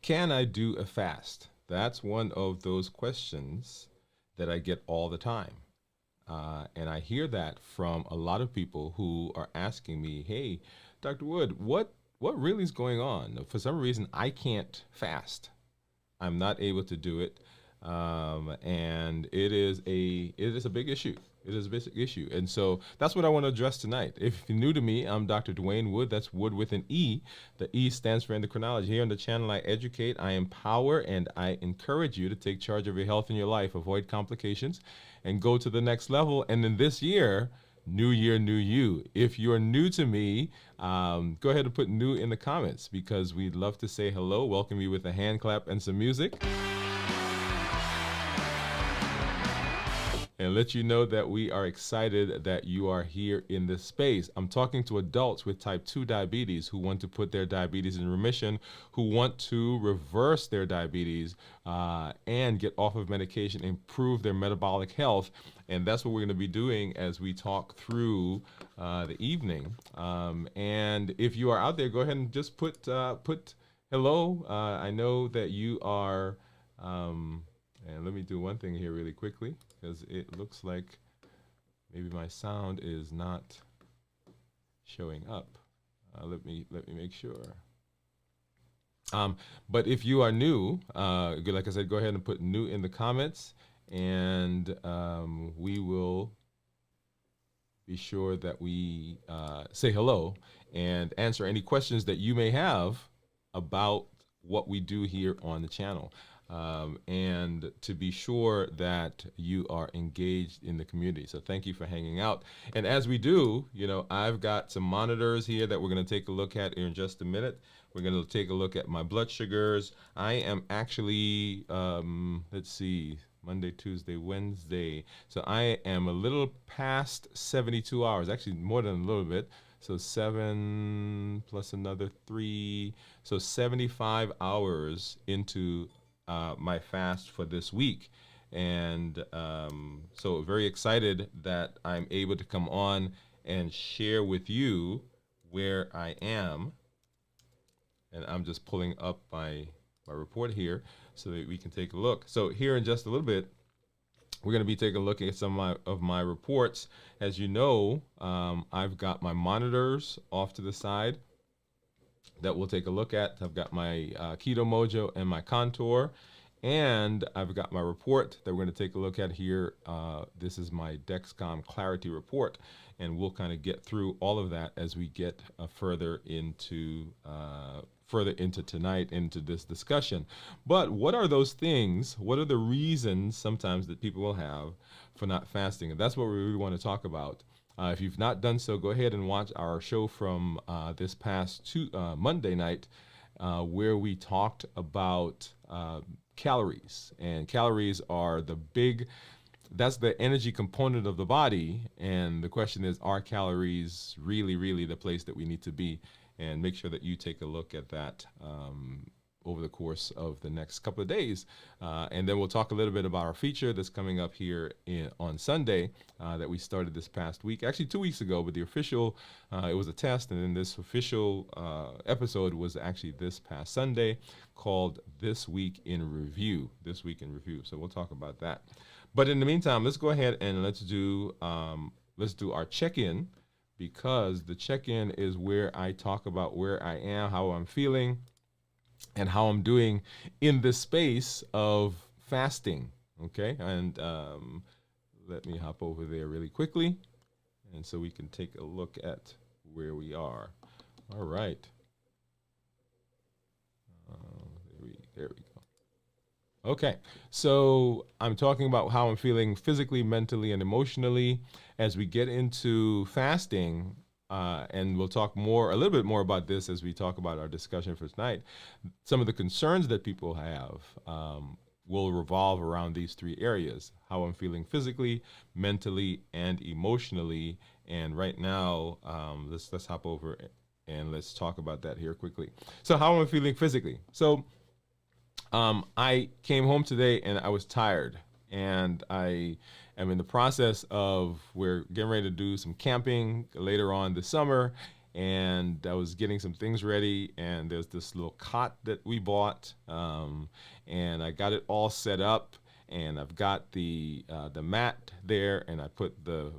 Can I do a fast? That's one of those questions that I get all the time. And I hear that from a lot of people who are asking me, "Hey, Dr. Woode, what really is going on? For some reason, I can't fast. I'm not able to do it, and it is a big issue. It is a big issue, and so that's what I want to address tonight. If you're new to me, I'm Dr. Dwain Woode. That's Wood with an E. The E stands for endocrinology. Here on the channel, I educate, I empower, and I encourage you to take charge of your health and your life, avoid complications, and go to the next level. And in this year, new year, new you. If you're new to me, go ahead and put new in the comments because we'd love to say hello, welcome you with a hand clap and some music, and let you know that we are excited that you are here in this space. I'm talking to adults with type 2 diabetes who want to put their diabetes in remission, who want to reverse their diabetes and get off of medication, improve their metabolic health. And that's what we're going to be doing as we talk through the evening. And if you are out there, go ahead and just put hello. I know that you are, and let me do one thing here really quickly, because it looks like maybe my sound is not showing up. Let me make sure. But if you are new, like I said, go ahead and put new in the comments, and we will be sure that we say hello and answer any questions that you may have about what we do here on the channel. And to be sure that you are engaged in the community. So thank you for hanging out. And as we do, I've got some monitors here that we're going to take a look at in just a minute. We're going to take a look at my blood sugars. I am actually, let's see, Monday, Tuesday, Wednesday. So I am a little past 72 hours, actually more than a little bit. So 7 plus another 3, so 75 hours into my fast for this week. And so very excited that I'm able to come on and share with you where I am. And I'm just pulling up my report here so that we can take a look. So here in just a little bit, we're going to be taking a look at some of my reports. As you know, I've got my monitors off to the side that we'll take a look at. I've got my Keto Mojo and my Contour, and I've got my report that we're going to take a look at here. This is my Dexcom Clarity report, and we'll kind of get through all of that as we get further into tonight, into this discussion. But what are those things? What are the reasons sometimes that people will have for not fasting? And that's what we really want to talk about. If you've not done so, go ahead and watch our show from this past Monday night, where we talked about calories. And calories are that's the energy component of the body. And the question is, are calories really, really the place that we need to be? And make sure that you take a look at that over the course of the next couple of days. And then we'll talk a little bit about our feature that's coming up here on Sunday that we started this past week. Actually, 2 weeks ago, but the official, it was a test. And then this official episode was actually this past Sunday, called This Week in Review. This Week in Review. So we'll talk about that. But in the meantime, let's go ahead and let's do our check-in, because the check-in is where I talk about where I am, how I'm feeling, and how I'm doing in this space of fasting. Okay, and let me hop over there really quickly, and so we can take a look at where we are. All right. There we go. Okay, so I'm talking about how I'm feeling physically, mentally, and emotionally as we get into fasting. And we'll talk a little bit more about this as we talk about our discussion for tonight. Some of the concerns that people have will revolve around these three areas: how I'm feeling physically, mentally, and emotionally. And right now, let's hop over and let's talk about that here quickly. So how am I feeling physically? So I came home today and I was tired, and I am in the process of, we're getting ready to do some camping later on this summer, and I was getting some things ready, and there's this little cot that we bought, and I got it all set up, and I've got the mat there, and I put the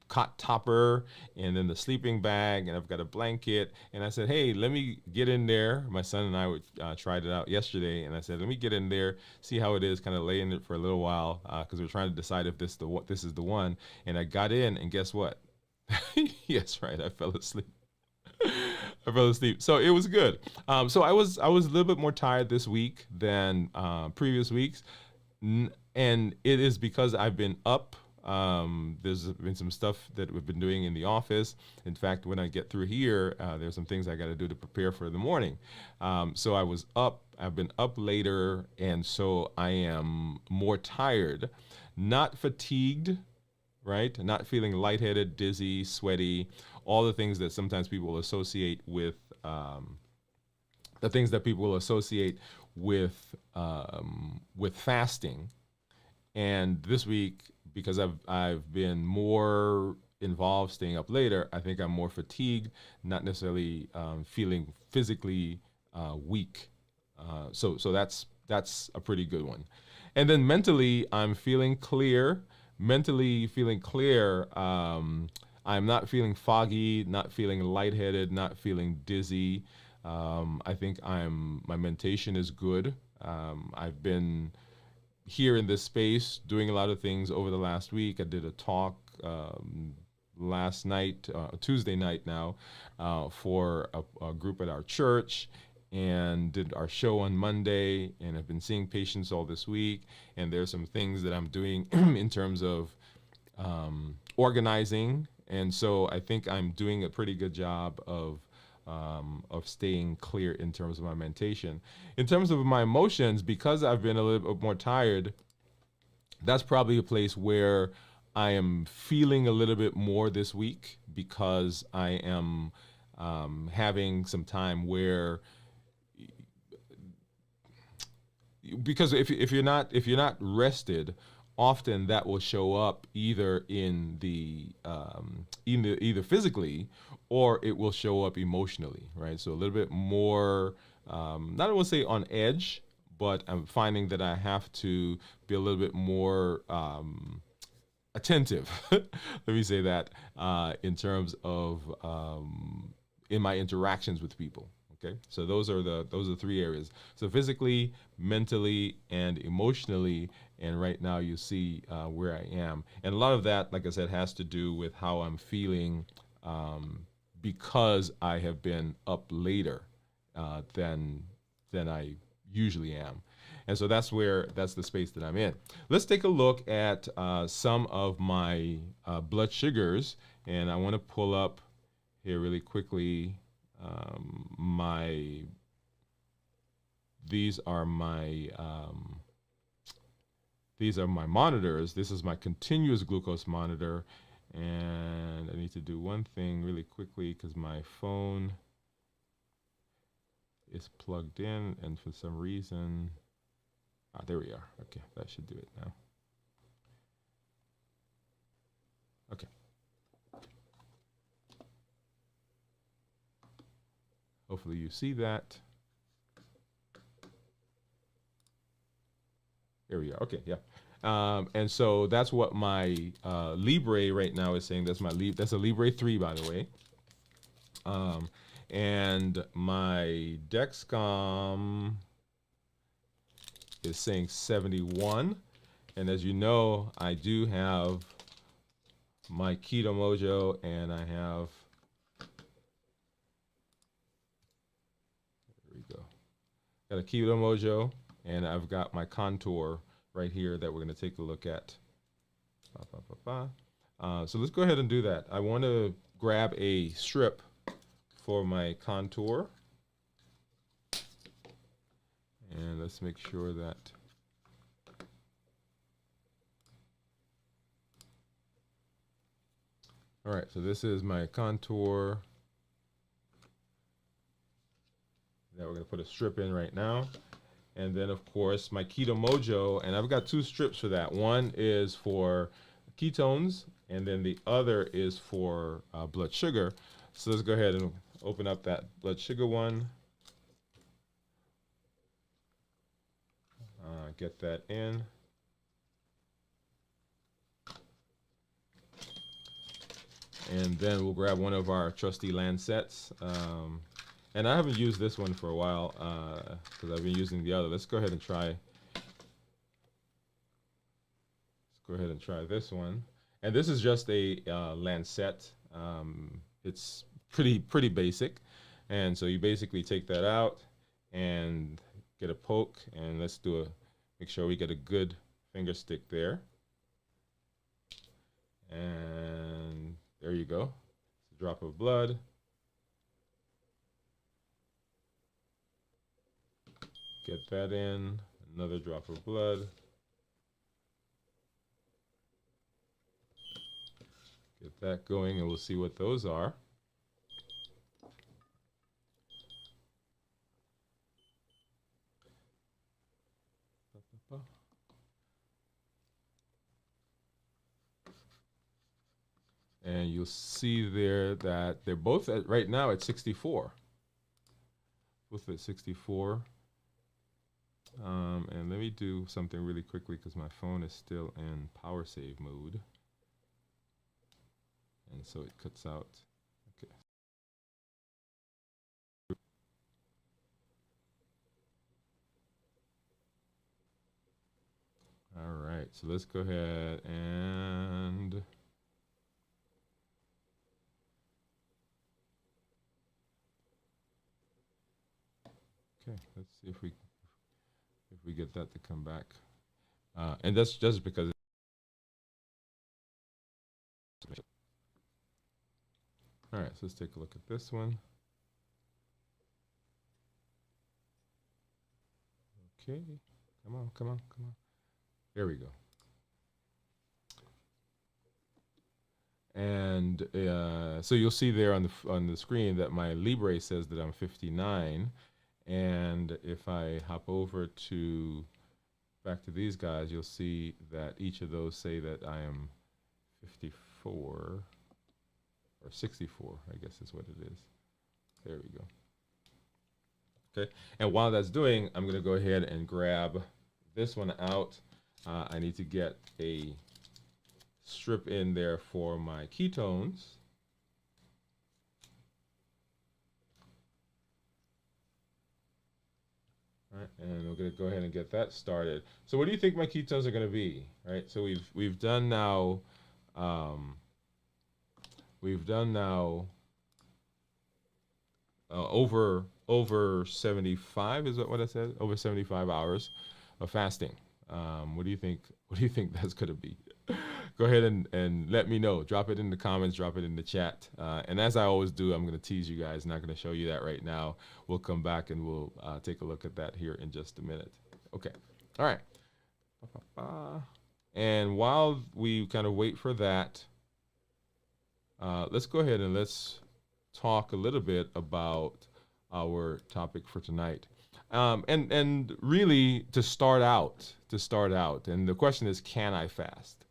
cot topper and then the sleeping bag, and I've got a blanket, and I said, hey, let me get in there. My son and I tried it out yesterday, and I said, let me get in there, see how it is, kind of lay in it for a little while, because we're trying to decide if this is the one. And I got in, and guess what? Yes, right, I fell asleep. I fell asleep. So it was good. So I was a little bit more tired this week than previous weeks, and it is because I've been up. There's been some stuff that we've been doing in the office. In fact, when I get through here, there's some things I got to do to prepare for the morning. So I was up. I've been up later, and so I am more tired, not fatigued, right? Not feeling lightheaded, dizzy, sweaty, all the things that sometimes people associate with the things that people will associate with fasting. And this week, because I've been more involved, staying up later, I think I'm more fatigued, not necessarily feeling physically weak. So that's a pretty good one. And then mentally, I'm feeling clear. Mentally feeling clear. I'm not feeling foggy, not feeling lightheaded, not feeling dizzy. I think my mentation is good. I've been here in this space doing a lot of things over the last week. I did a talk last night, Tuesday night now, for a group at our church, and did our show on Monday, and I've been seeing patients all this week. And there's some things that I'm doing in terms of organizing, and so I think I'm doing a pretty good job of staying clear in terms of my mentation. In terms of my emotions, because I've been a little bit more tired, that's probably a place where I am feeling a little bit more this week, because I am having some time where, because if you're not rested, often that will show up either in the either physically, or it will show up emotionally, right? So a little bit more, not I will say on edge, but I'm finding that I have to be a little bit more attentive. Let me say that, in terms of in my interactions with people. Okay, so those are three areas. So physically, mentally, and emotionally. And right now, you see where I am, and a lot of that, like I said, has to do with how I'm feeling, because I have been up later than I usually am. And so that's the space that I'm in. Let's take a look at some of my blood sugars, and I want to pull up here really quickly. These are my monitors. This is my continuous glucose monitor, and I need to do one thing really quickly because my phone is plugged in, and for some reason, there we are. Okay, that should do it now. Okay. Hopefully you see that. There we are. Okay, yeah. And so that's what my Libre right now is saying. That's a Libre 3, by the way. And my Dexcom is saying 71. And as you know, I do have my Keto Mojo, and I have, there we go. Got a Keto Mojo, and I've got my Contour right here that we're going to take a look at. So let's go ahead and do that. I want to grab a strip for my Contour, and let's make sure that all right, so this is my Contour that we're going to put a strip in right now. And then, of course, my Keto Mojo, and I've got two strips for that. One is for ketones, and then the other is for blood sugar. So let's go ahead and open up that blood sugar one. Get that in. And then we'll grab one of our trusty Lancets. And I haven't used this one for a while because I've been using the other. Let's go ahead and try. Let's go ahead and try this one. And this is just a Lancet. It's pretty basic. And so you basically take that out and get a poke, and let's make sure we get a good finger stick there. And there you go. It's a drop of blood. Get that in, another drop of blood. Get that going, and we'll see what those are. And you'll see there that they're both right now at 64. Both at 64. And let me do something really quickly because my phone is still in power save mode. And so it cuts out. Okay. All right, so let's go ahead and okay, let's see if we get that to come back. And that's just because all right, so let's take a look at this one. Okay, come on. There we go. And so you'll see there on the screen that my Libre says that I'm 59. And if I hop over back to these guys, you'll see that each of those say that I am 54 or 64, I guess is what it is. There we go. Okay, and while that's doing, I'm going to go ahead and grab this one out. I need to get a strip in there for my ketones. All right, and we're going to go ahead and get that started. So what do you think my ketones are going to be? Right, so we've done now. Over 75 is what I said. Over 75 hours of fasting. What do you think? What do you think that's going to be? Go ahead and let me know. Drop it in the comments. Drop it in the chat. And as I always do, I'm going to tease you guys. Not going to show you that right now. We'll come back and we'll take a look at that here in just a minute. Okay. All right. And while we kind of wait for that, let's go ahead and let's talk a little bit about our topic for tonight. And really to start out, and the question is, can I fast?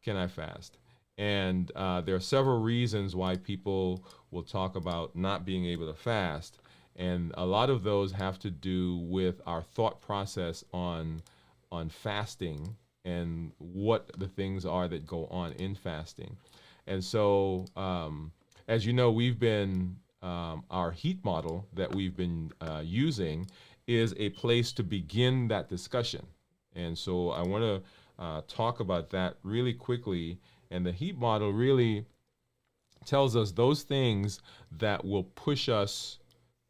Can I fast? And there are several reasons why people will talk about not being able to fast. And a lot of those have to do with our thought process on fasting and what the things are that go on in fasting. And so, as you know, we've been, our heat model that we've been using is a place to begin that discussion. And so I want to talk about that really quickly. And the heat model really tells us those things that will push us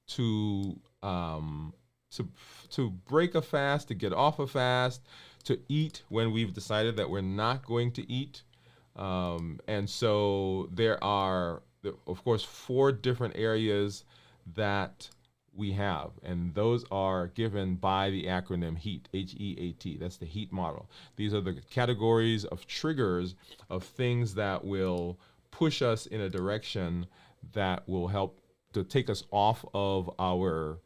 to break a fast, to get off a fast, to eat when we've decided that we're not going to eat. And so there are, of course, 4 different areas that we have, and those are given by the acronym HEAT, H-E-A-T. That's the HEAT model. These are the categories of triggers of things that will push us in a direction that will help to take us off of our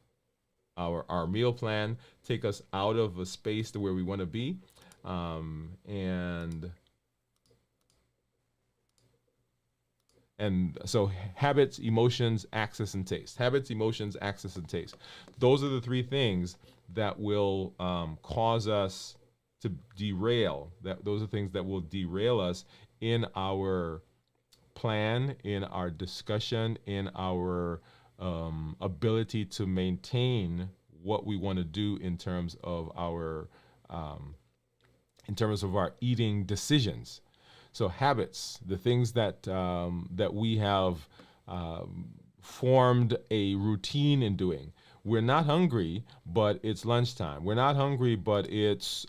meal plan, take us out of a space to where we want to be, and And so habits, emotions, access, and taste. Habits, emotions, access, and taste. Those are the three things that will cause us to derail. Those are things that will derail us in our plan, in our discussion, in our ability to maintain what we want to do in terms of our eating decisions. So habits, the things that we have formed a routine in doing. We're not hungry, but it's lunchtime. We're not hungry, but it's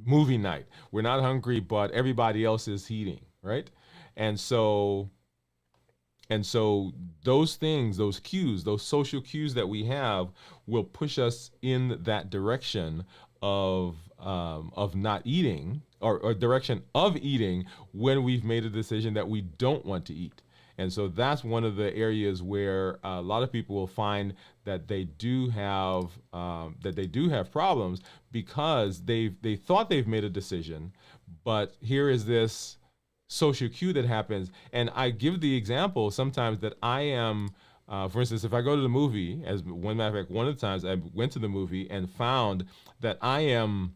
movie night. We're not hungry, but everybody else is eating, right? And so those things, those cues, those social cues that we have will push us in that direction of not eating, or direction of eating when we've made a decision that we don't want to eat. And so that's one of the areas where a lot of people will find that they do have problems, because they thought they've made a decision, but here is this social cue that happens. And I give the example sometimes that I am, for instance, if I go to the movie, as one matter of fact, one of the times I went to the movie and found that I am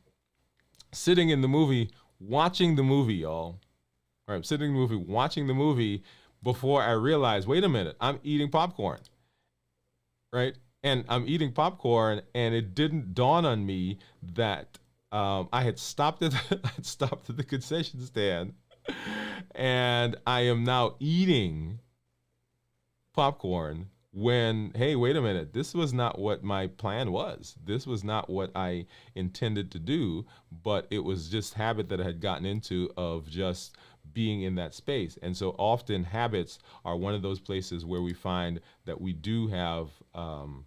sitting in the movie, watching the movie, y'all. All right, I'm sitting in the movie, watching the movie, before I realize, wait a minute, I'm eating popcorn, right? And I'm eating popcorn, and it didn't dawn on me that I had stopped at the concession stand, and I am now eating popcorn when, hey, wait a minute, this was not what my plan was. This was not what I intended to do, but it was just habit that I had gotten into of just being in that space. And so often habits are one of those places where we find that we do have an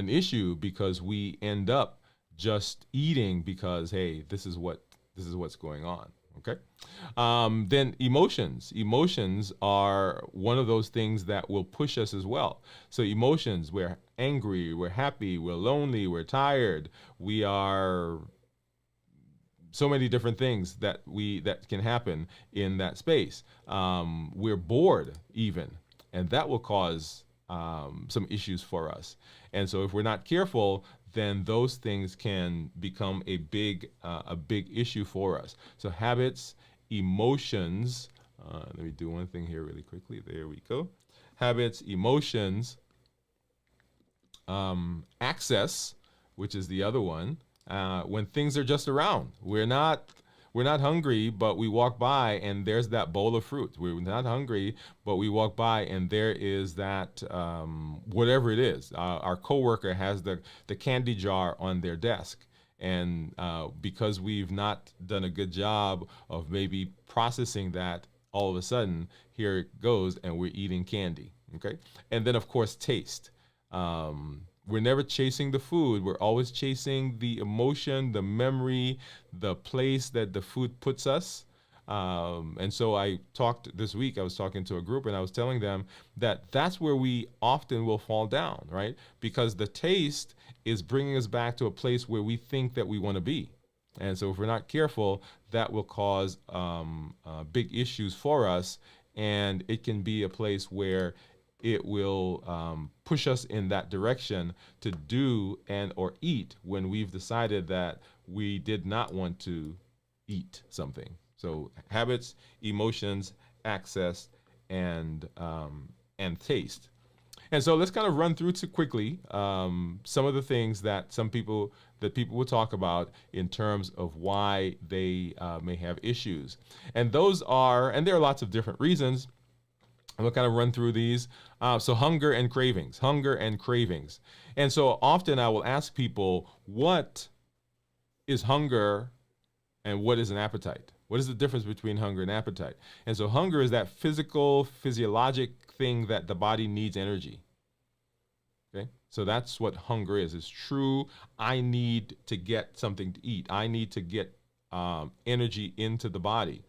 issue, because we end up just eating because, hey, this is what's going on. Okay. Then emotions. Emotions are one of those things that will push us as well. So emotions, we're angry, we're happy, we're lonely, we're tired, we are so many different things that can happen in that space. We're bored even, and that will cause some issues for us. And so if we're not careful, then those things can become a big issue for us. So habits, emotions. Let me do one thing here really quickly. There we go. Habits, emotions, access, which is the other one. When things are just around, we're not hungry, but we walk by and there's that bowl of fruit. We're not hungry, but we walk by and there is that whatever it is. Our coworker has the candy jar on their desk, and because we've not done a good job of maybe processing that, all of a sudden here it goes, and we're eating candy. Okay, and then of course taste. We're never chasing the food. We're always chasing the emotion, the memory, the place that the food puts us. And so I was talking to a group, and I was telling them that that's where we often will fall down, right? Because the taste is bringing us back to a place where we think that we want to be. And so if we're not careful, that will cause big issues for us. And it can be a place where it will push us in that direction to do and or eat when we've decided that we did not want to eat something. So habits, emotions, access, and taste. And so let's kind of run through quickly some of the things that people will talk about in terms of why they may have issues. And there are lots of different reasons. I'm going to kind of run through these. So hunger and cravings. And so often I will ask people, what is hunger and what is an appetite? What is the difference between hunger and appetite? And so hunger is that physiologic thing that the body needs energy. Okay? So that's what hunger is. It's true, I need to get something to eat. I need to get energy into the body.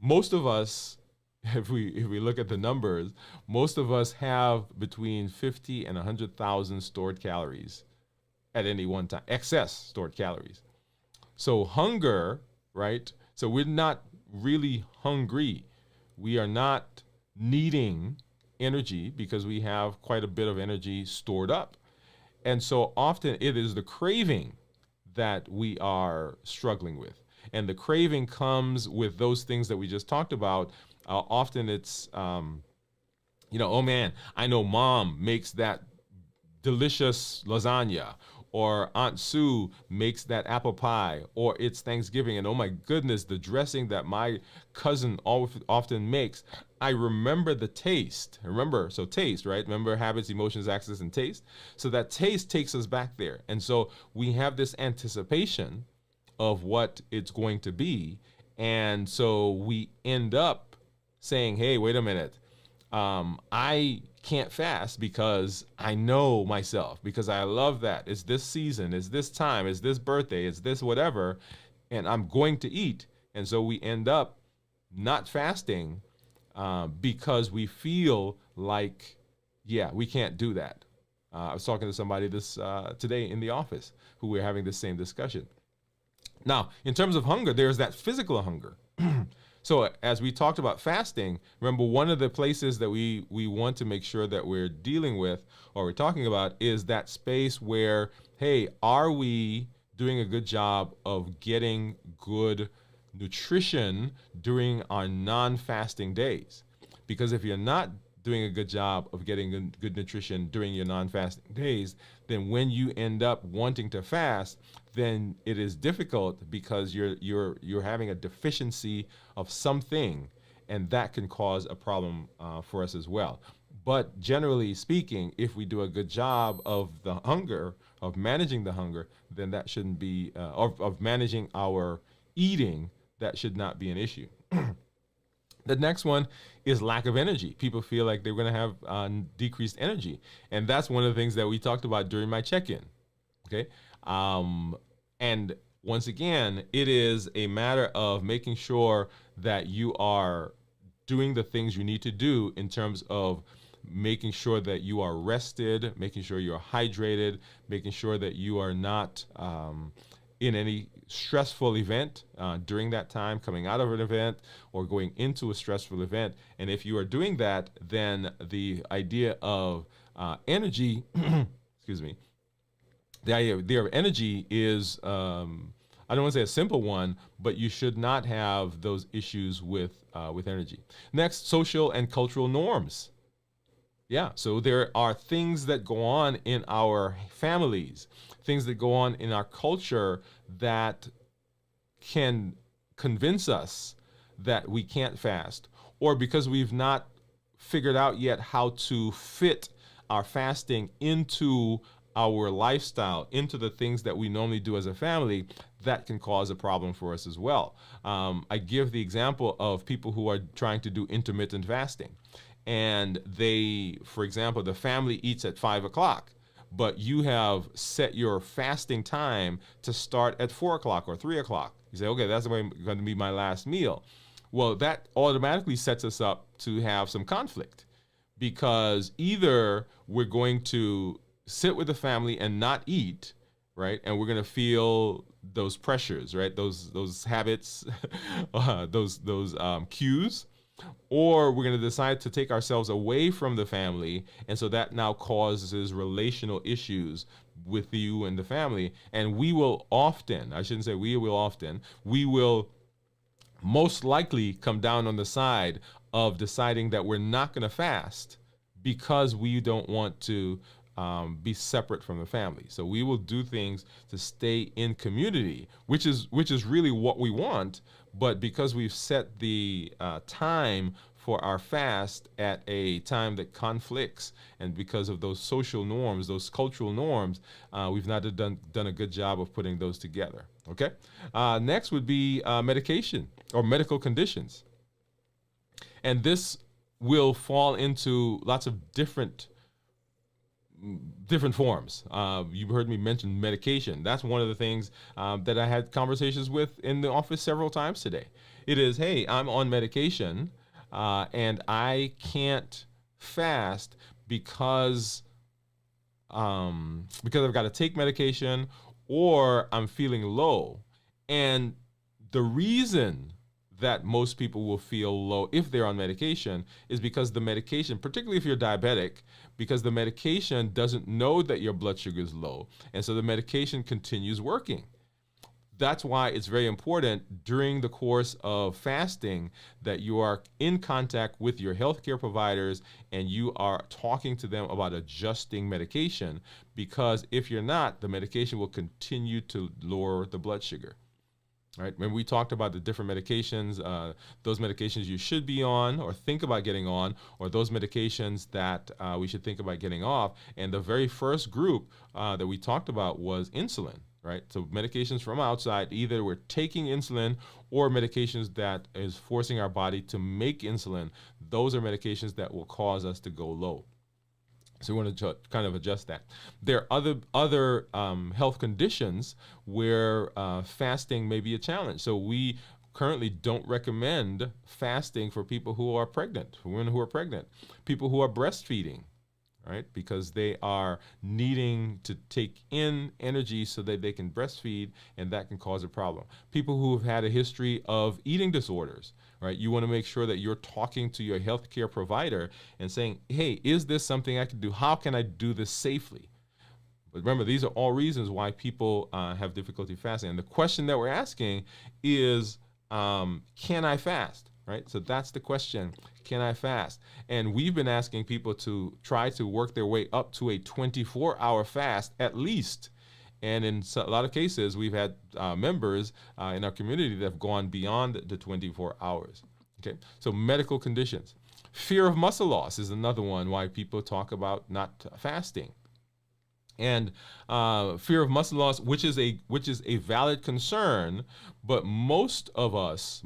Most of us, if we look at the numbers, most of us have between 50 and 100,000 stored calories at any one time, excess stored calories. So hunger, right? So we're not really hungry. We are not needing energy because we have quite a bit of energy stored up. And so often it is the craving that we are struggling with. And the craving comes with those things that we just talked about. Often it's, oh man, I know mom makes that delicious lasagna, or Aunt Sue makes that apple pie, or it's Thanksgiving, and oh my goodness, the dressing that my cousin often makes. I remember the taste. Remember, so taste, right? Remember habits, emotions, access, and taste. So that taste takes us back there. And so we have this anticipation of what it's going to be. And so we end up saying, hey, wait a minute. I can't fast because I know myself, because I love that. It's this season, it's this time, it's this birthday, it's this whatever, and I'm going to eat. And so we end up not fasting because we feel like, yeah, we can't do that. I was talking to somebody this today in the office who we're having this same discussion. Now, in terms of hunger, there's that physical hunger. So as we talked about fasting, remember one of the places that we want to make sure that we're dealing with or we're talking about is that space where, hey, are we doing a good job of getting good nutrition during our non-fasting days? Because if you're not doing a good job of getting good nutrition during your non-fasting days, then when you end up wanting to fast, then it is difficult because you're having a deficiency of something, and that can cause a problem for us as well. But generally speaking, if we do a good job of the hunger, of managing the hunger, then that shouldn't be, of managing our eating, that should not be an issue. The next one is lack of energy. People feel like they're going to have decreased energy. And that's one of the things that we talked about during my check-in. Okay. And once again, it is a matter of making sure that you are doing the things you need to do in terms of making sure that you are rested, making sure you're hydrated, making sure that you are not in any stressful event during that time, coming out of an event or going into a stressful event. And if you are doing that, then the idea of energy, excuse me, the idea of energy is, I don't want to say a simple one, but you should not have those issues with energy. Next, social and cultural norms. Yeah, so there are things that go on in our families, things that go on in our culture that can convince us that we can't fast, or because we've not figured out yet how to fit our fasting into our lifestyle, into the things that we normally do as a family, that can cause a problem for us as well. I give the example of people who are trying to do intermittent fasting. And they, for example, the family eats at 5 o'clock, but you have set your fasting time to start at 4 o'clock or 3 o'clock. You say, okay, that's going to be my last meal. Well, that automatically sets us up to have some conflict, because either we're going to sit with the family and not eat, right? And we're going to feel those pressures, right? Those habits, those cues. Or we're going to decide to take ourselves away from the family, and so that now causes relational issues with you and the family. And we will often, I shouldn't say we will often, we will most likely come down on the side of deciding that we're not going to fast because we don't want to be separate from the family. So we will do things to stay in community, which is really what we want. But because we've set the time for our fast at a time that conflicts, and because of those social norms, those cultural norms, we've not done a good job of putting those together. Okay. Next would be medication or medical conditions, and this will fall into lots of different forms. You've heard me mention medication. That's one of the things that I had conversations with in the office several times today. It is, hey, I'm on medication and I can't fast because I've got to take medication, or I'm feeling low. And The reason that most people will feel low if they're on medication is because the medication, particularly if you're diabetic, because the medication doesn't know that your blood sugar is low. And so the medication continues working. That's why it's very important during the course of fasting that you are in contact with your healthcare providers and you are talking to them about adjusting medication, because if you're not, the medication will continue to lower the blood sugar. Right? When we talked about the different medications, those medications you should be on or think about getting on, or those medications that we should think about getting off. And the very first group that we talked about was insulin, right? So medications from outside, either we're taking insulin or medications that is forcing our body to make insulin. Those are medications that will cause us to go low. So we want to kind of adjust that. There are other health conditions where fasting may be a challenge. So we currently don't recommend fasting for people who are pregnant, for women who are pregnant, people who are breastfeeding, right? Because they are needing to take in energy so that they can breastfeed, and that can cause a problem. People who have had a history of eating disorders, right? You want to make sure that you're talking to your healthcare provider and saying, hey, is this something I can do? How can I do this safely? But remember, these are all reasons why people have difficulty fasting. And the question that we're asking is, can I fast? Right? So that's the question. Can I fast? And we've been asking people to try to work their way up to a 24-hour fast at least. And in a lot of cases, we've had members in our community that have gone beyond the 24 hours. Okay, so medical conditions. Fear of muscle loss is another one why people talk about not fasting. And fear of muscle loss, which is a valid concern, but most of us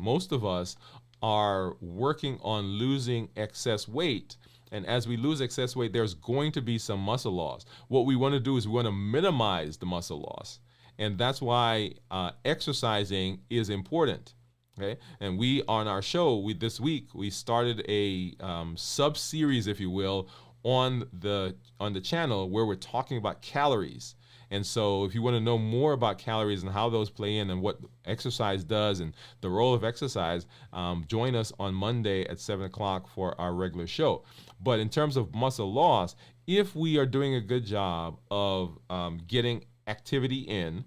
are working on losing excess weight. And as we lose excess weight, there's going to be some muscle loss. What we want to do is we want to minimize the muscle loss. And that's why exercising is important. Okay, and we on our show this week we started a sub-series, if you will, on the channel where we're talking about calories. And so if you want to know more about calories and how those play in and what exercise does and the role of exercise, join us on Monday at 7 o'clock for our regular show. But in terms of muscle loss, if we are doing a good job of getting activity in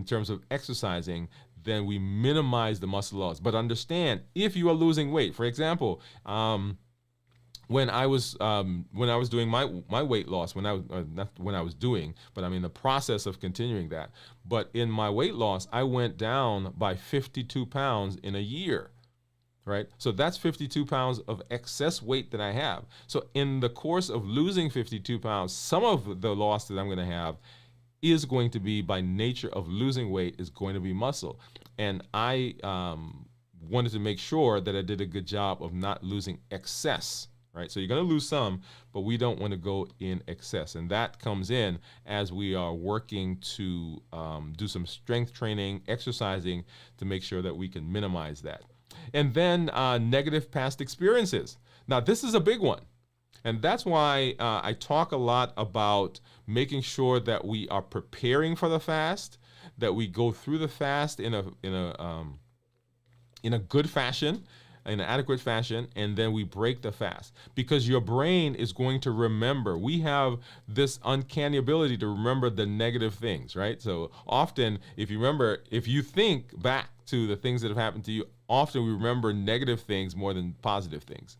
terms of exercising, then we minimize the muscle loss. But understand, if you are losing weight, for example, when I was doing my weight loss, not when I was doing, but I'm in the process of continuing that. But in my weight loss, I went down by 52 pounds in a year, right? So that's 52 pounds of excess weight that I have. So in the course of losing 52 pounds, some of the loss that I'm going to have is going to be, by nature of losing weight, is going to be muscle. And I wanted to make sure that I did a good job of not losing excess. Right? So you're going to lose some, but we don't want to go in excess. And that comes in as we are working to do some strength training, exercising to make sure that we can minimize that. And then negative past experiences. Now, this is a big one. And that's why I talk a lot about making sure that we are preparing for the fast, that we go through the fast in a good fashion, in an adequate fashion, and then we break the fast, because your brain is going to remember. We have this uncanny ability to remember the negative things, right? So often, if you think back to the things that have happened to you, often we remember negative things more than positive things.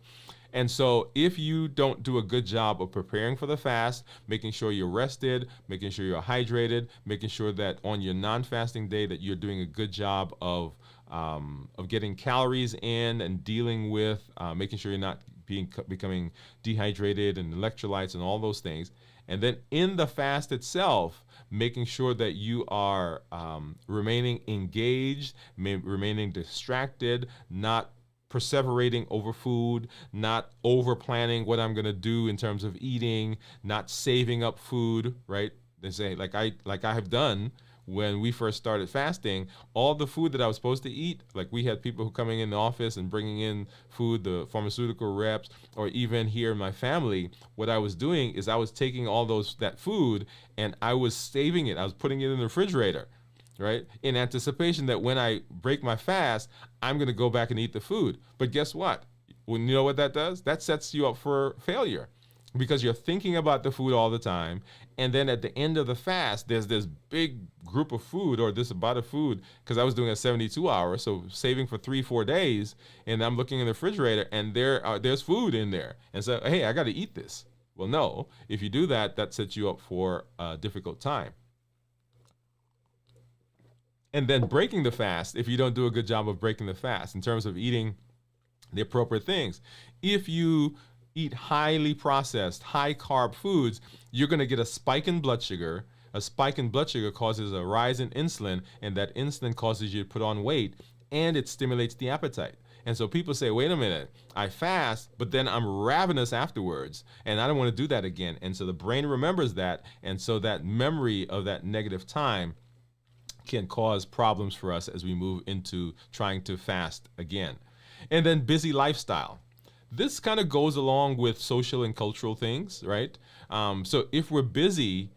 And so if you don't do a good job of preparing for the fast, making sure you're rested, making sure you're hydrated, making sure that on your non-fasting day that you're doing a good job of getting calories in and dealing with making sure you're not becoming dehydrated and electrolytes and all those things. And then in the fast itself, making sure that you are remaining engaged, remaining distracted, not perseverating over food, not over planning what I'm going to do in terms of eating, not saving up food, right? They say, like I have done when we first started fasting, all the food that I was supposed to eat, like we had people who coming in the office and bringing in food, the pharmaceutical reps, or even here in my family, what I was doing is I was taking all that food and I was saving it. I was putting it in the refrigerator, right? In anticipation that when I break my fast, I'm going to go back and eat the food. But guess what? When you know what that does? That sets you up for failure because you're thinking about the food all the time. And then at the end of the fast, there's this big group of food or this amount of food because I was doing a 72 hours, so saving for 3-4 days. And I'm looking in the refrigerator and there's food in there. And so, hey, I got to eat this. Well, no, if you do that, that sets you up for a difficult time. And then breaking the fast, if you don't do a good job of breaking the fast in terms of eating the appropriate things, if you eat highly processed, high carb foods, you're going to get a spike in blood sugar. A spike in blood sugar causes a rise in insulin, and that insulin causes you to put on weight, and it stimulates the appetite. And so people say, wait a minute, I fast, but then I'm ravenous afterwards, and I don't want to do that again. And so the brain remembers that, and so that memory of that negative time can cause problems for us as we move into trying to fast again. And then busy lifestyle. This kind of goes along with social and cultural things, right? So if we're busy,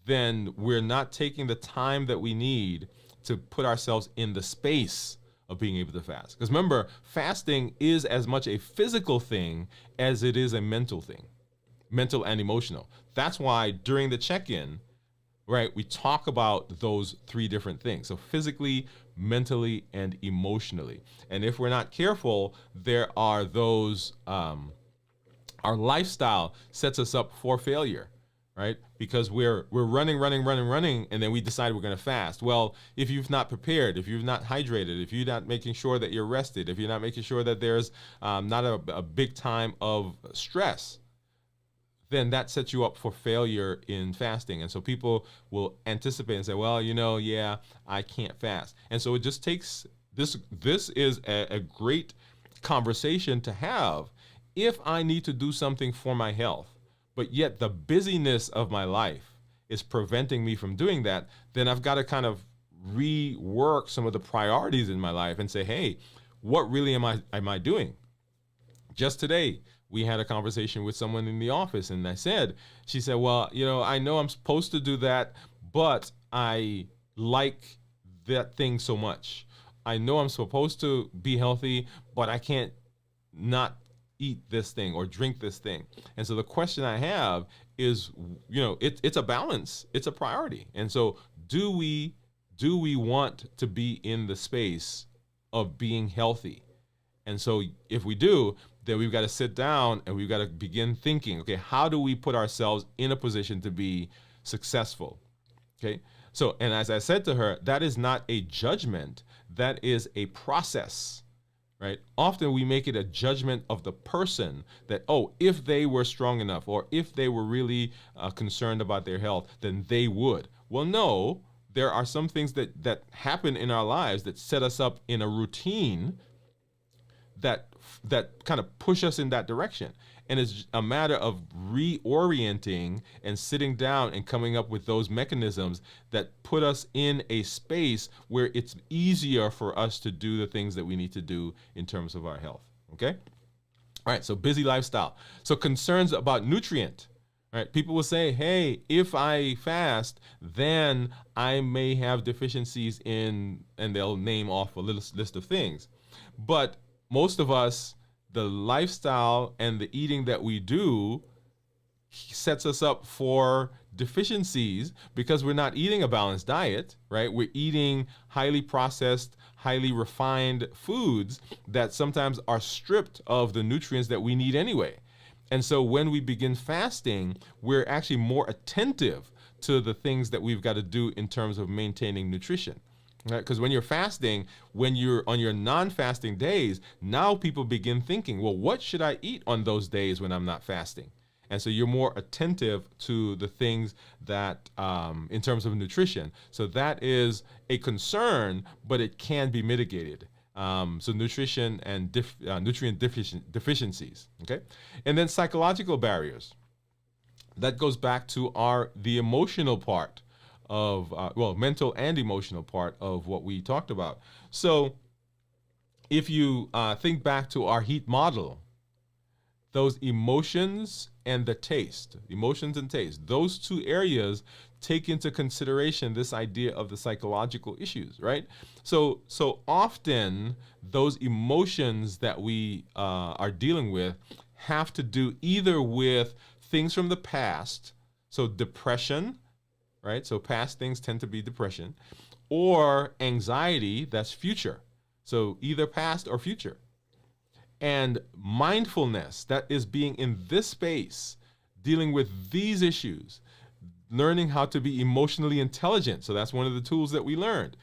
then we're not taking the time that we need to put ourselves in the space of being able to fast. Because remember, fasting is as much a physical thing as it is a mental thing, mental and emotional. That's why during the check-in, right, we talk about those three different things. So physically, mentally, and emotionally. And if we're not careful, there are those, our lifestyle sets us up for failure, right? Because we're running, and then we decide we're going to fast. Well, if you've not prepared, if you've not hydrated, if you're not making sure that you're rested, if you're not making sure that there's not a big time of stress, then that sets you up for failure in fasting. And so people will anticipate and say, well, yeah, I can't fast. And so it just takes, this is a great conversation to have. If I need to do something for my health, but yet the busyness of my life is preventing me from doing that, then I've got to kind of rework some of the priorities in my life and say, hey, what really am I doing? Just today, we had a conversation with someone in the office, and she said, well, I know I'm supposed to do that, but I like that thing so much. I know I'm supposed to be healthy, but I can't not eat this thing or drink this thing. And so the question I have is, it's a balance, it's a priority. And so do we want to be in the space of being healthy? And so if we do, then we've got to sit down and we've got to begin thinking, okay, how do we put ourselves in a position to be successful? Okay. So, and as I said to her, that is not a judgment, that is a process, right? Often we make it a judgment of the person that, oh, if they were strong enough or if they were really concerned about their health, then they would. Well, no, there are some things that happen in our lives that set us up in a routine that kind of push us in that direction. And it's a matter of reorienting and sitting down and coming up with those mechanisms that put us in a space where it's easier for us to do the things that we need to do in terms of our health. Okay? All right, so busy lifestyle. So concerns about nutrient. All right, people will say, hey, if I fast, then I may have deficiencies in, and they'll name off a little list of things. But most of us, the lifestyle and the eating that we do sets us up for deficiencies because we're not eating a balanced diet, right? We're eating highly processed, highly refined foods that sometimes are stripped of the nutrients that we need anyway. And so when we begin fasting, we're actually more attentive to the things that we've got to do in terms of maintaining nutrition. Because when you're fasting, when you're on your non-fasting days, now people begin thinking, well, what should I eat on those days when I'm not fasting? And so you're more attentive to the things that, in terms of nutrition. So that is a concern, but it can be mitigated. So nutrition and nutrient deficiencies, okay? And then psychological barriers. That goes back to the emotional part of, mental and emotional part of what we talked about. So if you think back to our heat model, those emotions and the taste, emotions and taste, those two areas take into consideration this idea of the psychological issues, right? So often those emotions that we are dealing with have to do either with things from the past, so depression, right? So past things tend to be depression, or anxiety, that's future. So either past or future. And mindfulness, that is being in this space, dealing with these issues, learning how to be emotionally intelligent. So that's one of the tools that we learned.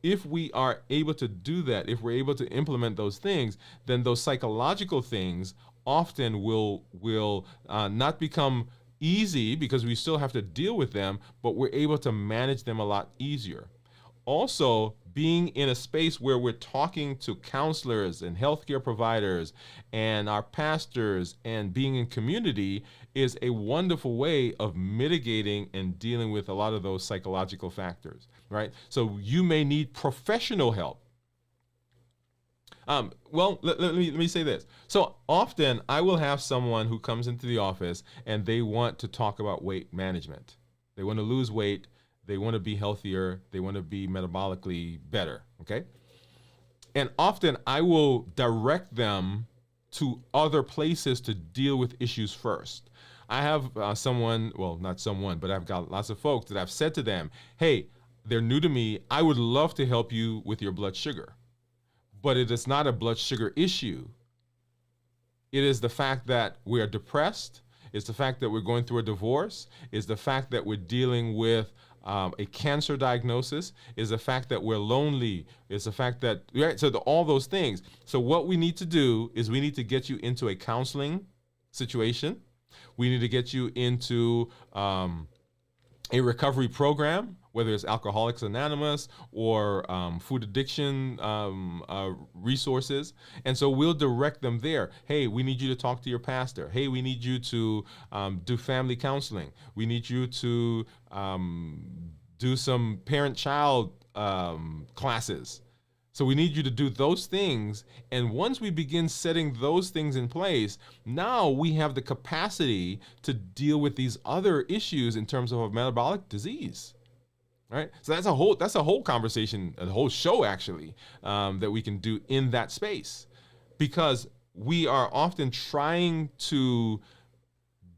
If we are able to do that, if we're able to implement those things, then those psychological things often will not become easy, because we still have to deal with them, but we're able to manage them a lot easier. Also, being in a space where we're talking to counselors and healthcare providers and our pastors and being in community is a wonderful way of mitigating and dealing with a lot of those psychological factors, right? So you may need professional help. Let me say this. So often I will have someone who comes into the office and they want to talk about weight management. They want to lose weight. They want to be healthier. They want to be metabolically better, okay? And often I will direct them to other places to deal with issues first. I have someone, well, not someone, but I've got lots of folks that I've said to them, hey, they're new to me. I would love to help you with your blood sugar, but it is not a blood sugar issue. It is the fact that we are depressed. It's the fact that we're going through a divorce. It's the fact that we're dealing with a cancer diagnosis, is the fact that we're lonely, is the fact that, right? So all those things. So what we need to do is we need to get you into a counseling situation. We need to get you into a recovery program, whether it's Alcoholics Anonymous or food addiction resources. And so we'll direct them there. Hey, we need you to talk to your pastor. Hey, we need you to do family counseling. We need you to do some parent-child classes. So we need you to do those things. And once we begin setting those things in place, now we have the capacity to deal with these other issues in terms of a metabolic disease. Right? So that's a whole conversation, a whole show actually, that we can do in that space, because we are often trying to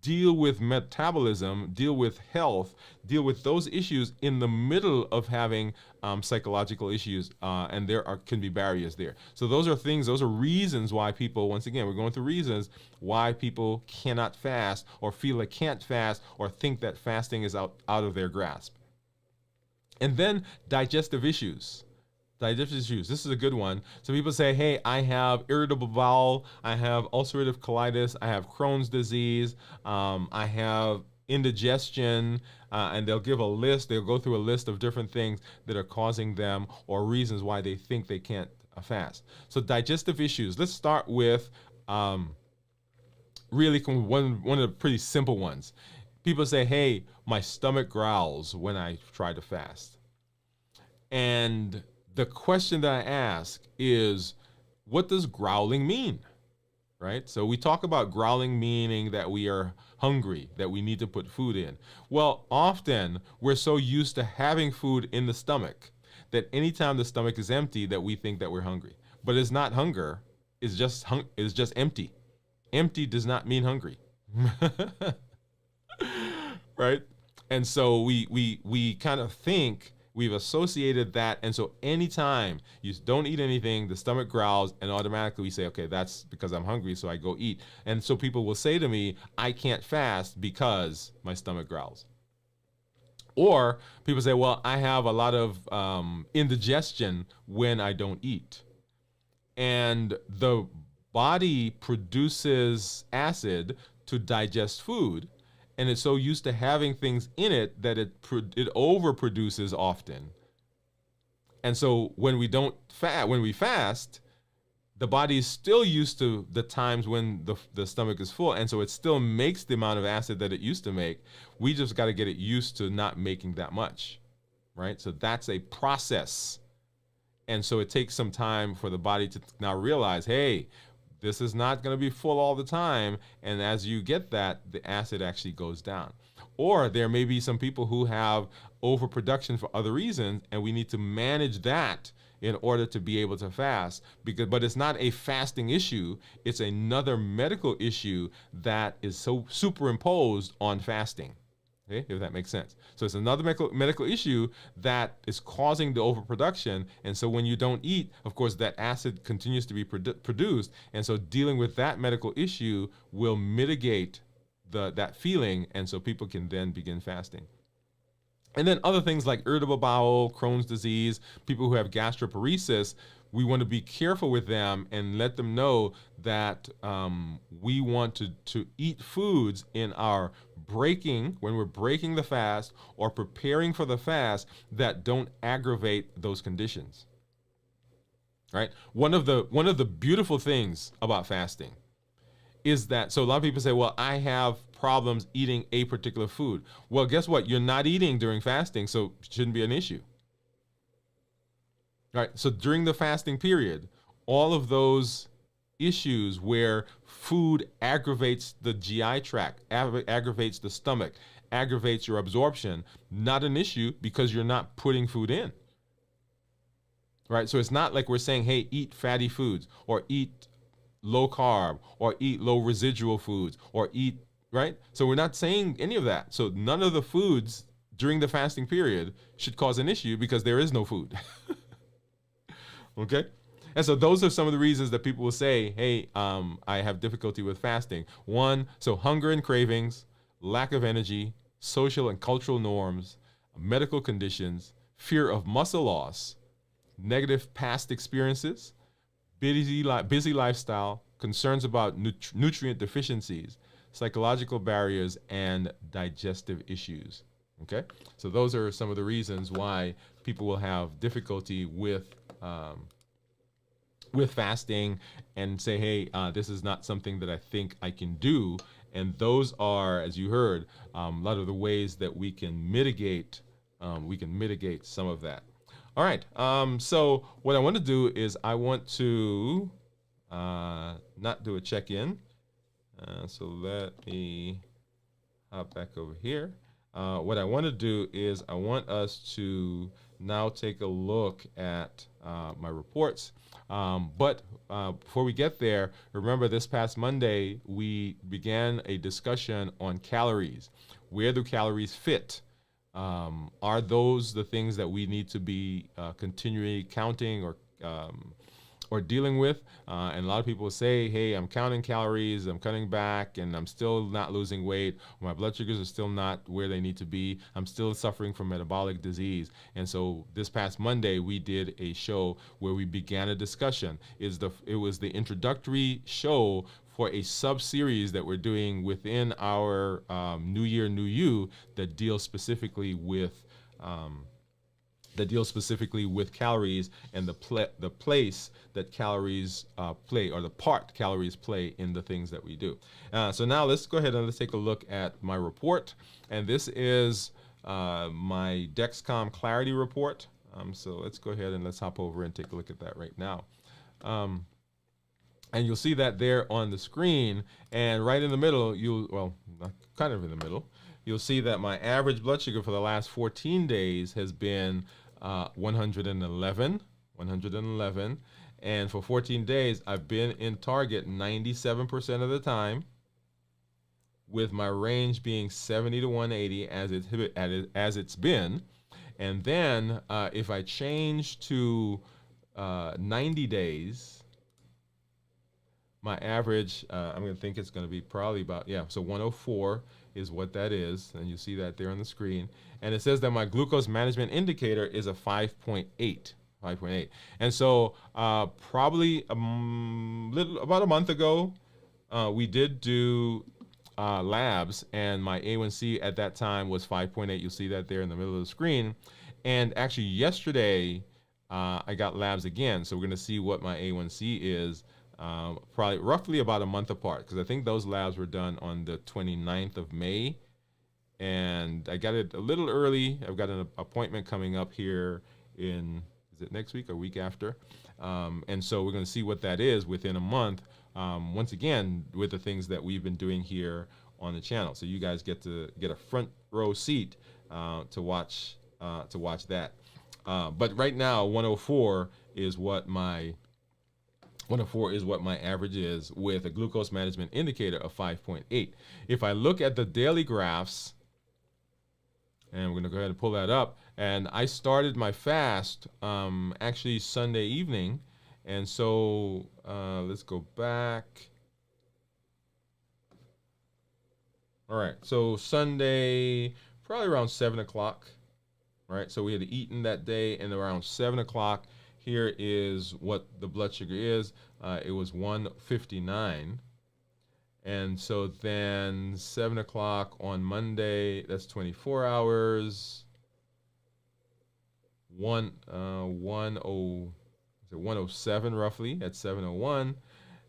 deal with metabolism, deal with health, deal with those issues in the middle of having psychological issues, and can be barriers there. So those are reasons why people, once again, we're going through reasons why people cannot fast, or feel they can't fast, or think that fasting is out of their grasp. And then digestive issues. Digestive issues. This is a good one. So people say, hey, I have irritable bowel, I have ulcerative colitis, I have Crohn's disease, I have indigestion, and they'll give a list. They'll go through a list of different things that are causing them, or reasons why they think they can't fast. So digestive issues. Let's start with really one of the pretty simple ones. People say, hey, my stomach growls when I try to fast. And the question that I ask is, what does growling mean? Right? So we talk about growling meaning that we are hungry, that we need to put food in. Well, often we're so used to having food in the stomach that anytime the stomach is empty, that we think that we're hungry. But it's not hunger, it's just empty. Empty does not mean hungry. Right? And so we kind of think we've associated that. And so anytime you don't eat anything, the stomach growls, and automatically we say, okay, that's because I'm hungry, so I go eat. And so people will say to me, I can't fast because my stomach growls. Or people say, well, I have a lot of indigestion when I don't eat. And the body produces acid to digest food, and it's so used to having things in it that it overproduces often. And so when we fast, the body is still used to the times when the stomach is full, and so it still makes the amount of acid that it used to make. We just got to get it used to not making that much, right? So that's a process. And so it takes some time for the body to now realize, hey, This is not going to be full all the time. And as you get that, the acid actually goes down. Or there may be some people who have overproduction for other reasons, and we need to manage that in order to be able to fast. But it's not a fasting issue, it's another medical issue that is so superimposed on fasting. Okay, if that makes sense. So it's another medical issue that is causing the overproduction. And so when you don't eat, of course, that acid continues to be produced. And so dealing with that medical issue will mitigate that feeling. And so people can then begin fasting. And then other things like irritable bowel, Crohn's disease, people who have gastroparesis, we want to be careful with them and let them know that we want to eat foods in our when we're breaking the fast or preparing for the fast, that don't aggravate those conditions. Right? One of the beautiful things about fasting is that, so a lot of people say, well, I have problems eating a particular food. Well, guess what? You're not eating during fasting, so it shouldn't be an issue. Right? So during the fasting period, all of those issues where food aggravates the GI tract, aggravates the stomach, aggravates your absorption, not an issue because you're not putting food in. Right? So it's not like we're saying, hey, eat fatty foods or eat low carb or eat low residual foods or eat, right? So we're not saying any of that. So none of the foods during the fasting period should cause an issue because there is no food. Okay? And so those are some of the reasons that people will say, hey, I have difficulty with fasting. One, so hunger and cravings, lack of energy, social and cultural norms, medical conditions, fear of muscle loss, negative past experiences, busy lifestyle, concerns about nutrient deficiencies, psychological barriers, and digestive issues. Okay? So those are some of the reasons why people will have difficulty with fasting and say, hey, this is not something that I think I can do. And those are, as you heard, a lot of the ways that we can mitigate some of that. All right. So what I want to do is I want to not do a check-in. So let me hop back over here. What I want to do is I want us to now take a look at my reports. But before we get there, remember this past Monday, we began a discussion on calories. Where do calories fit? Are those the things that we need to be continually counting or dealing with? And a lot of people say, hey, I'm counting calories, I'm cutting back, and I'm still not losing weight. My blood sugars are still not where they need to be. I'm still suffering from metabolic disease. And so this past Monday, we did a show where we began a discussion. It was the introductory show for a sub-series that we're doing within our New Year, New You that deals specifically with calories and the place that calories play, or the part calories play in the things that we do. So now let's go ahead and let's take a look at my report. And this is my Dexcom Clarity report. So let's go ahead and let's hop over and take a look at that right now. And you'll see that there on the screen, and right in the middle, kind of in the middle, you'll see that my average blood sugar for the last 14 days has been 111, and for 14 days, I've been in target 97% of the time, with my range being 70 to 180 as it's been. And then if I change to 90 days, my average, I'm going to think it's going to be probably about, so 104 is what that is. And you see that there on the screen. And it says that my glucose management indicator is a 5.8. And so probably about a month ago, we did do labs, and my A1C at that time was 5.8. You'll see that there in the middle of the screen. And actually yesterday, I got labs again. So we're going to see what my A1C is. Probably roughly about a month apart, because I think those labs were done on the 29th of May, and I got it a little early. I've got an appointment coming up here is it next week or week after? And so we're going to see what that is within a month. once again, with the things that we've been doing here on the channel. So you guys get to get a front row seat to watch that. But right now, 104 is what my average is, with a glucose management indicator of 5.8. If I look at the daily graphs, and we're going to go ahead and pull that up, and I started my fast actually Sunday evening, and so let's go back. All right, so Sunday, probably around 7 o'clock. All right, so we had eaten that day, and around 7 o'clock, here is what the blood sugar is. It was 159. And so then 7 o'clock on Monday, that's 24 hours. 107 roughly at 7:01.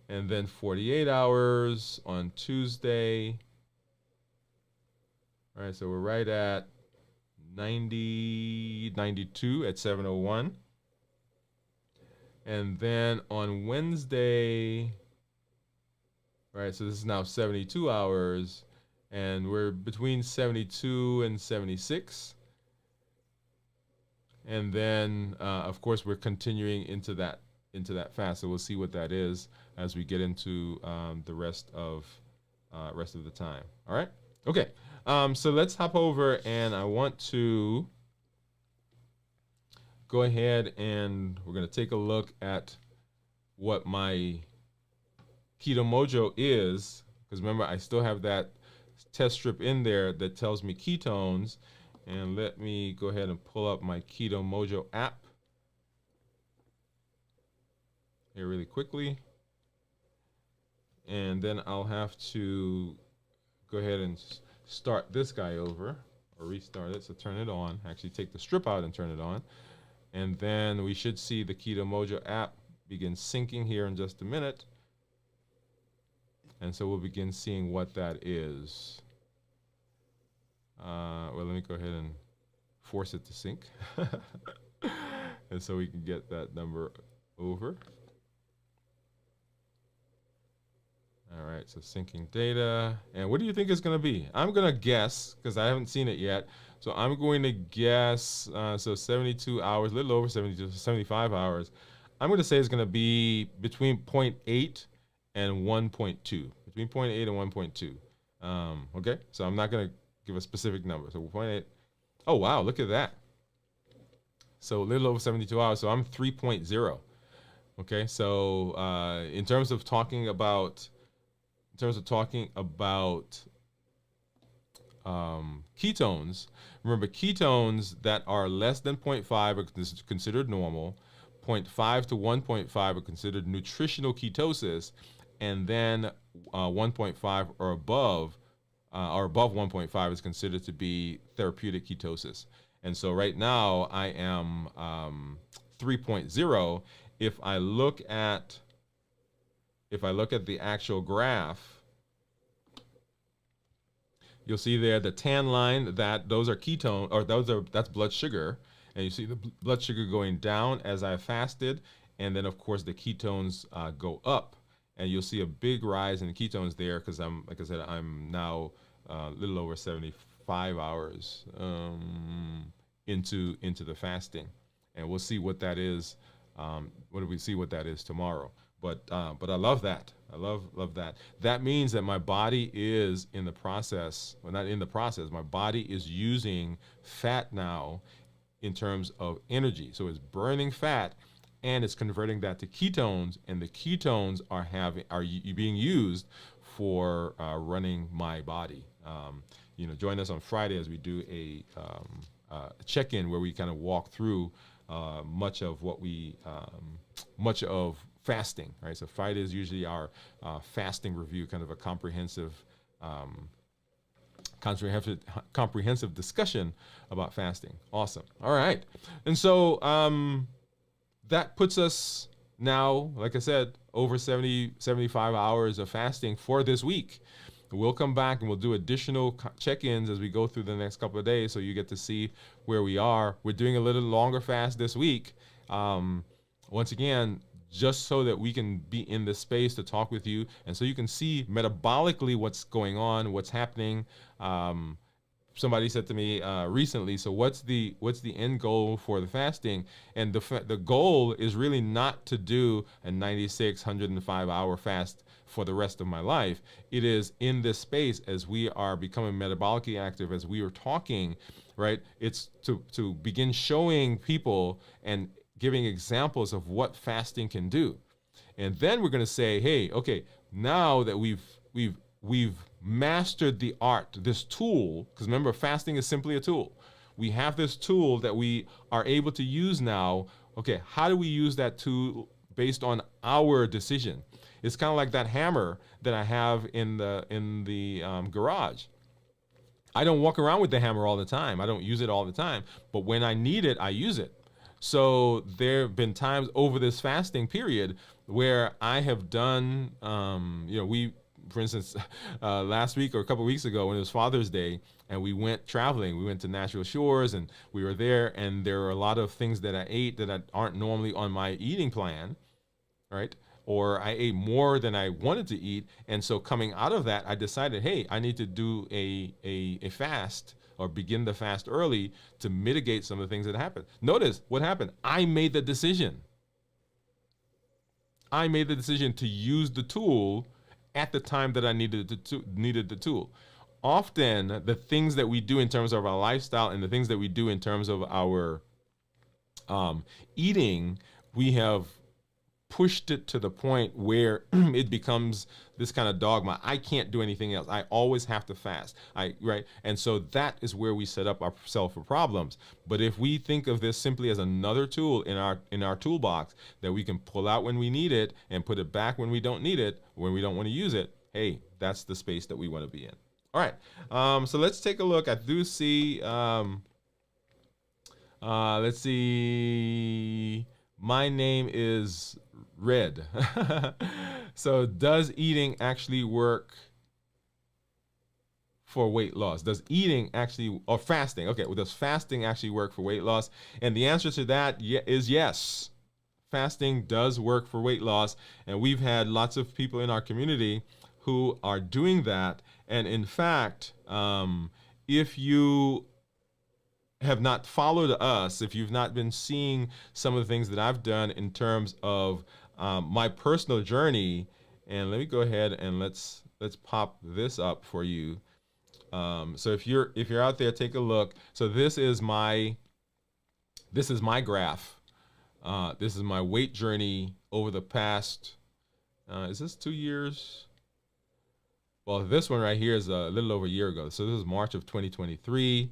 And then 48 hours on Tuesday. All right, so we're right at 92 at 7:01. And then on Wednesday, right, so this is now 72 hours, and we're between 72 and 76. And then, of course, we're continuing into that fast. So we'll see what that is as we get into the rest of the time. All right. Okay. So let's hop over, and I want to go ahead and we're going to take a look at what my Keto Mojo is, because remember, I still have that test strip in there that tells me ketones. And let me go ahead and pull up my Keto Mojo app here really quickly. And then I'll have to go ahead and start this guy over, or restart it, so turn it on. Actually take the strip out and turn it on. And then we should see the Keto Mojo app begin syncing here in just a minute. And so we'll begin seeing what that is. Well, let me go ahead and force it to sync. And so we can get that number over. All right, so syncing data. And what do you think it's going to be? I'm going to guess, because I haven't seen it yet. So I'm going to guess, so 72 hours, a little over 72, 75 hours. I'm going to say it's going to be between 0.8 and 1.2. Between 0.8 and 1.2. Okay, so I'm not going to give a specific number. So 0.8. Oh, wow, look at that. So a little over 72 hours. So I'm 3.0. Okay, so in terms of talking about ketones, remember, ketones that are less than 0.5 are considered normal. 0.5 to 1.5 are considered nutritional ketosis, and then 1.5 or above 1.5 is considered to be therapeutic ketosis. And so right now I am 3.0. If I look at the actual graph, you'll see there the tan line, that those are ketone, or that's blood sugar, and you see the blood sugar going down as I fasted, and then of course the ketones go up, and you'll see a big rise in the ketones there, because like I said, I'm now a little over 75 hours into the fasting, and we'll see what that is. What do we see what that is tomorrow? But I love that. I love that. That means that my body is in the process, well, not in the process, my body is using fat now in terms of energy. So it's burning fat and it's converting that to ketones, and the ketones are being used for running my body. Join us on Friday as we do a check-in where we kind of walk through much of fasting, right? So Friday is usually our fasting review, kind of a comprehensive discussion about fasting. Awesome. All right. And so that puts us now, like I said, over 75 hours of fasting for this week. We'll come back and we'll do additional check-ins as we go through the next couple of days, so you get to see where we are. We're doing a little longer fast this week. Once again, just so that we can be in this space to talk with you, and so you can see metabolically what's going on, what's happening. Somebody said to me recently, so what's the end goal for the fasting? And the goal is really not to do a 96 105 hour fast for the rest of my life. It is in this space, as we are becoming metabolically active, as we are talking, right? It's to begin showing people and giving examples of what fasting can do. And then we're going to say, hey, okay, now that we've mastered the art, this tool, because remember, fasting is simply a tool. We have this tool that we are able to use now. Okay, how do we use that tool based on our decision? It's kind of like that hammer that I have in the garage. I don't walk around with the hammer all the time. I don't use it all the time. But when I need it, I use it. So there have been times over this fasting period where I have done, for instance, last week or a couple of weeks ago when it was Father's Day, and we went traveling. We went to Natural Shores, and we were there, and there were a lot of things that I ate that aren't normally on my eating plan, right? Or I ate more than I wanted to eat, and so coming out of that, I decided, hey, I need to do a fast, or begin the fast early to mitigate some of the things that happened. Notice what happened. I made the decision. I made the decision to use the tool at the time that I needed the tool. Often, the things that we do in terms of our lifestyle and the things that we do in terms of our eating, we have pushed it to the point where it becomes this kind of dogma. I can't do anything else. I always have to fast. Right? And so that is where we set up ourselves for problems. But if we think of this simply as another tool in our toolbox that we can pull out when we need it and put it back when we don't need it, when we don't want to use it, hey, that's the space that we want to be in. All right. So let's take a look. I do see, let's see, my name is Red. So does eating actually work for weight loss? Does eating actually, or fasting, okay, well, does fasting actually work for weight loss? And the answer to that is yes. Fasting does work for weight loss, and we've had lots of people in our community who are doing that. And in fact, if you have not followed us, if you've not been seeing some of the things that I've done in terms of my personal journey, and let me go ahead and let's pop this up for you. So if you're out there, take a look. So this is my graph. This is my weight journey over the past. Is this 2 years? Well, this one right here is a little over a year ago. So this is March of 2023.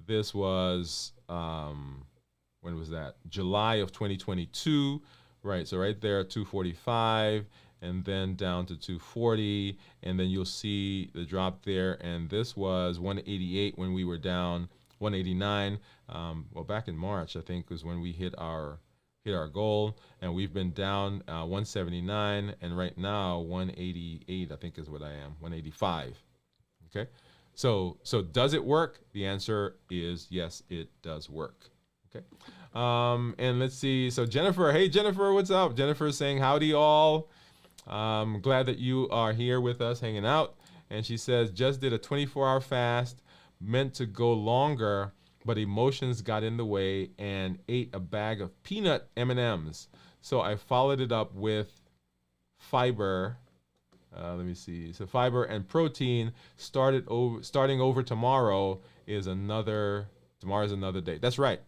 This was, when was that? July of 2022, right? So right there, 245, and then down to 240, and then you'll see the drop there. And this was 188 when we were down, 189. Well, back in March, I think, was when we hit our goal, and we've been down 179, and right now 188, I think is what I am, 185. Okay. So does it work? The answer is yes, it does work. Okay. And let's see. So Jennifer, hey Jennifer, what's up? Jennifer is saying howdy all. Glad that you are here with us hanging out. And she says, just did a 24-hour fast, meant to go longer, but emotions got in the way and ate a bag of peanut M&Ms. So I followed it up with fiber. Let me see. So fiber and protein. Starting over tomorrow is another day. That's right.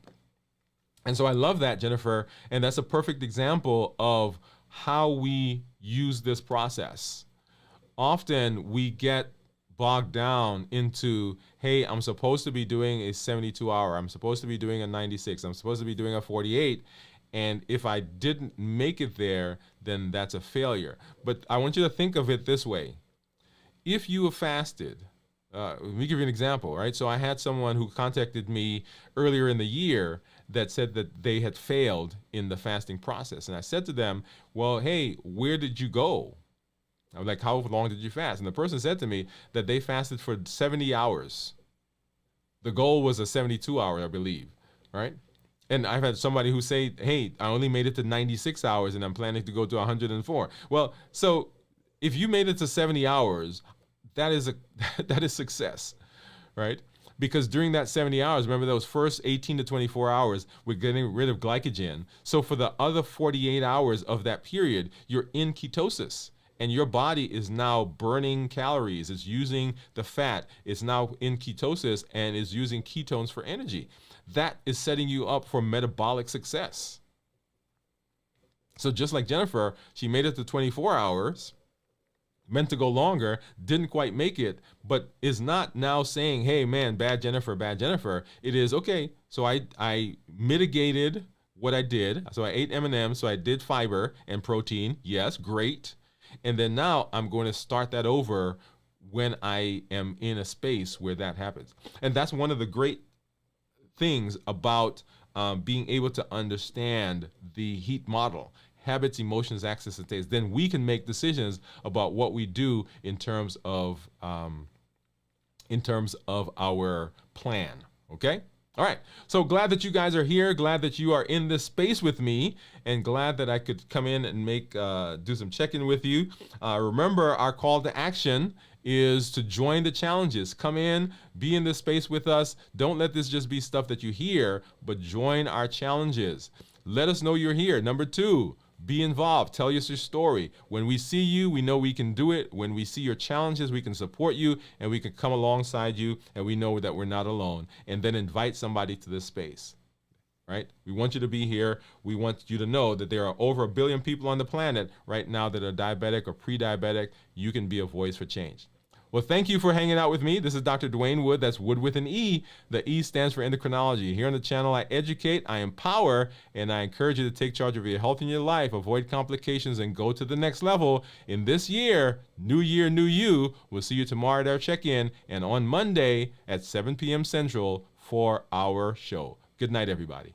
And so I love that, Jennifer. And that's a perfect example of how we use this process. Often we get bogged down into, hey, I'm supposed to be doing a 72-hour. I'm supposed to be doing a 96. I'm supposed to be doing a 48. And if I didn't make it there, then that's a failure. But I want you to think of it this way. If you have fasted, let me give you an example, right? So I had someone who contacted me earlier in the year that said that they had failed in the fasting process. And I said to them, well, hey, where did you go? I was like, how long did you fast? And the person said to me that they fasted for 70 hours. The goal was a 72-hour, I believe, right? And I've had somebody who say, hey, I only made it to 96 hours and I'm planning to go to 104. Well, so if you made it to 70 hours, that is that is success, right? Because during that 70 hours, remember those first 18 to 24 hours, we're getting rid of glycogen. So for the other 48 hours of that period, you're in ketosis. And your body is now burning calories. It's using the fat. It's now in ketosis and is using ketones for energy. That is setting you up for metabolic success. So just like Jennifer, she made it to 24 hours, meant to go longer, didn't quite make it, but is not now saying, hey, man, bad Jennifer, bad Jennifer. It is, okay, so I mitigated what I did. So I ate M&Ms, so I did fiber and protein. Yes, great. And then now I'm going to start that over when I am in a space where that happens. And that's one of the great things about being able to understand the HEAT model: habits, emotions, access, and states. Then we can make decisions about what we do in terms of our plan. Okay. All right. So glad that you guys are here. Glad that you are in this space with me, and glad that I could come in and do some check-in with you. Remember, our call to action is to join the challenges. Come in, be in this space with us. Don't let this just be stuff that you hear, but join our challenges. Let us know you're here. Number 2, be involved. Tell us your story. When we see you, we know we can do it. When we see your challenges, we can support you and we can come alongside you, and we know that we're not alone. And then invite somebody to this space, right? We want you to be here. We want you to know that there are over 1 billion people on the planet right now that are diabetic or pre-diabetic. You can be a voice for change. Well, thank you for hanging out with me. This is Dr. Dwain Woode. That's Wood with an E. The E stands for endocrinology. Here on the channel, I educate, I empower, and I encourage you to take charge of your health and your life, avoid complications, and go to the next level. In this year, new you. We'll see you tomorrow at our check-in and on Monday at 7 p.m. Central for our show. Good night, everybody.